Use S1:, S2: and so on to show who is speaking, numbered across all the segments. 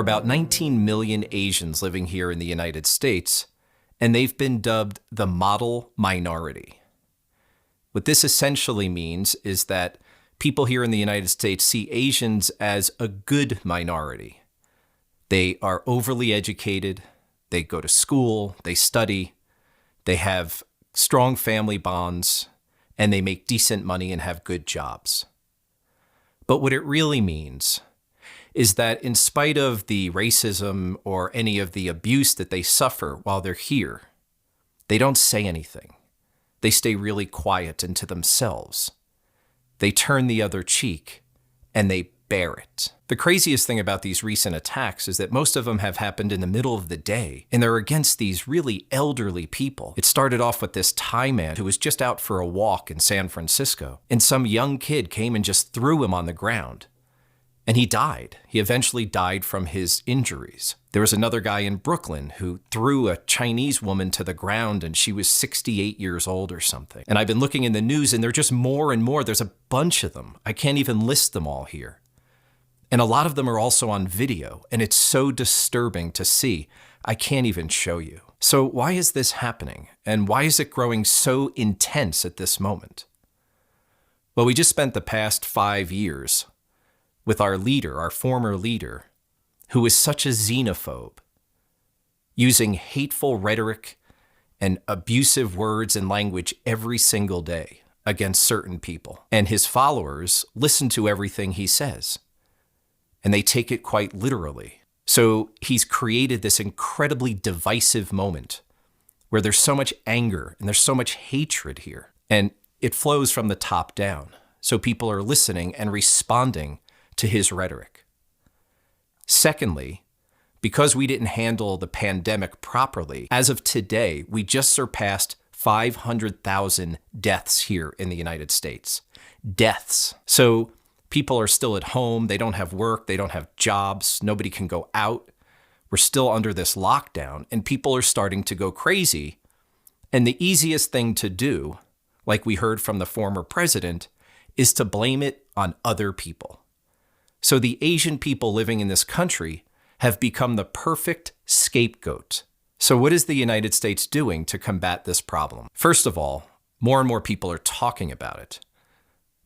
S1: about 19 million Asians living here in the United States, and they've been dubbed the model minority. What this essentially means is that people here in the United States see Asians as a good minority. They are overly educated, they go to school, they study, they have strong family bonds, and they make decent money and have good jobs. But what it really means is that in spite of the racism or any of the abuse that they suffer while they're here, they don't say anything. They stay really quiet and to themselves. They turn the other cheek, and they bear it. The craziest thing about these recent attacks is that most of them have happened in the middle of the day, and they're against these really elderly people. It started off with this Thai man who was just out for a walk in San Francisco, and some young kid came and just threw him on the ground. And he died. He eventually died from his injuries. There was another guy in Brooklyn who threw a Chinese woman to the ground, and she was 68 years old or something. And I've been looking in the news, and there are just more and more. There's a bunch of them. I can't even list them all here. And a lot of them are also on video, and it's so disturbing to see. I can't even show you. So why is this happening? And why is it growing so intense at this moment? Well, we just spent the past 5 years with our leader, our former leader, who is such a xenophobe, using hateful rhetoric and abusive words and language every single day against certain people. And his followers listen to everything he says, and they take it quite literally. So he's created this incredibly divisive moment where there's so much anger and there's so much hatred here, and it flows from the top down. So people are listening and responding to his rhetoric. Secondly, because we didn't handle the pandemic properly, as of today, we just surpassed 500,000 deaths here in the United States. Deaths. So people are still at home, they don't have work, they don't have jobs, nobody can go out. We're still under this lockdown, and people are starting to go crazy. And the easiest thing to do, like we heard from the former president, is to blame it on other people. So the Asian people living in this country have become the perfect scapegoat. So what is the United States doing to combat this problem? First of all, more and more people are talking about it.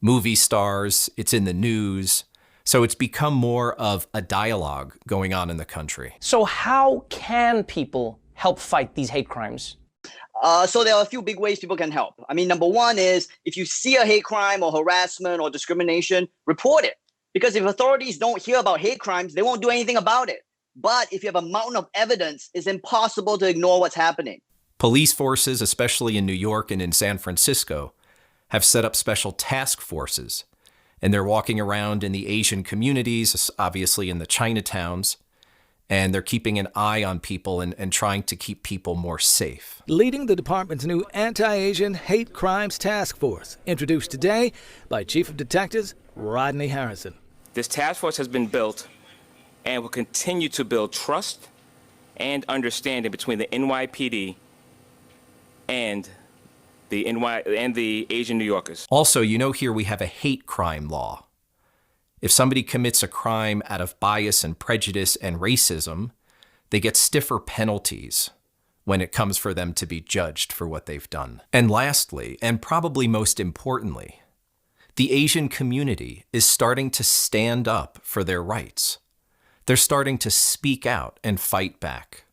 S1: Movie stars, it's in the news. So it's become more of a dialogue going on in the country.
S2: So how can people help fight these hate crimes?
S3: So there are a few big ways people can help. I mean, number one is if you see a hate crime or harassment or discrimination, report it. Because if authorities don't hear about hate crimes, they won't do anything about it. But if you have a mountain of evidence, it's impossible to ignore what's happening.
S1: Police forces, especially in New York and in San Francisco, have set up special task forces. And they're walking around in the Asian communities, obviously in the Chinatowns, and they're keeping an eye on people and trying to keep people more safe.
S4: Leading the department's new Anti-Asian Hate Crimes Task Force, introduced today by Chief of Detectives Rodney Harrison.
S5: This task force has been built and will continue to build trust and understanding between the NYPD and the Asian New Yorkers.
S1: Also, here we have a hate crime law. If somebody commits a crime out of bias and prejudice and racism, they get stiffer penalties when it comes for them to be judged for what they've done. And lastly, and probably most importantly, the Asian community is starting to stand up for their rights. They're starting to speak out and fight back.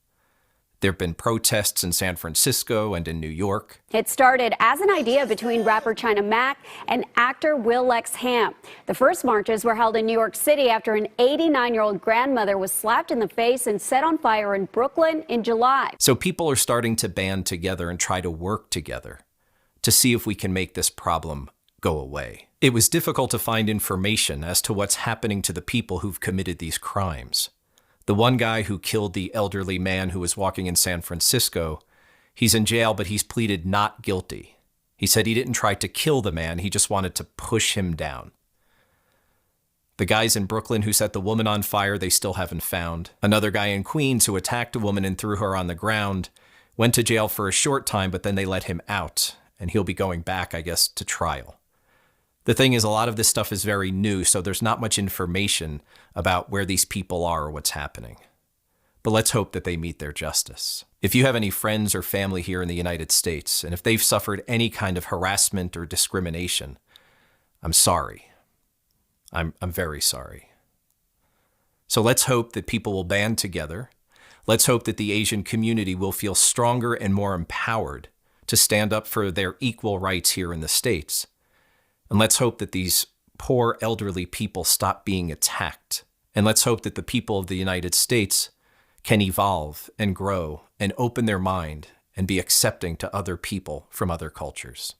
S1: There have been protests in San Francisco and in New York.
S6: It started as an idea between rapper China Mac and actor Will Lex Ham. The first marches were held in New York City after an 89-year-old grandmother was slapped in the face and set on fire in Brooklyn in July.
S1: So people are starting to band together and try to work together to see if we can make this problem go away. It was difficult to find information as to what's happening to the people who've committed these crimes. The one guy who killed the elderly man who was walking in San Francisco, he's in jail, but he's pleaded not guilty. He said he didn't try to kill the man, he just wanted to push him down. The guys in Brooklyn who set the woman on fire, they still haven't found. Another guy in Queens who attacked a woman and threw her on the ground went to jail for a short time, but then they let him out, and he'll be going back, I guess, to trial. The thing is, a lot of this stuff is very new, so there's not much information about where these people are or what's happening. But let's hope that they meet their justice. If you have any friends or family here in the United States, and if they've suffered any kind of harassment or discrimination, I'm sorry. I'm very sorry. So let's hope that people will band together. Let's hope that the Asian community will feel stronger and more empowered to stand up for their equal rights here in the States. And let's hope that these poor elderly people stop being attacked. And let's hope that the people of the United States can evolve and grow and open their mind and be accepting to other people from other cultures.